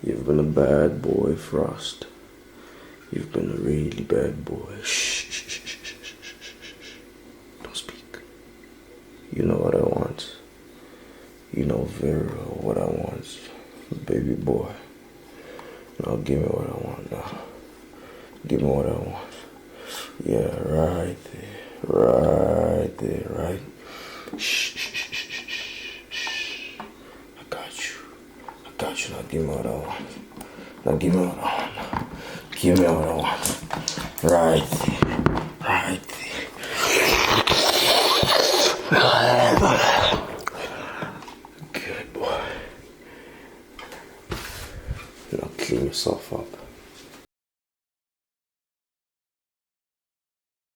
You've been a bad boy, Frost. You've been a really bad boy. Shh, shh, shh, shh, shh, shh, shh. Don't speak. You know what I want. You know very well what I want, baby boy. Now give me what I want now. Give me what I want. Yeah, right there. Right there, right? Shh, shh, shh, shh, shh, shh. I got you. I got you. Now give me what I want. Now give me what I want. Now. Give me what I want. Right there. Right there. Good boy. Now clean yourself up.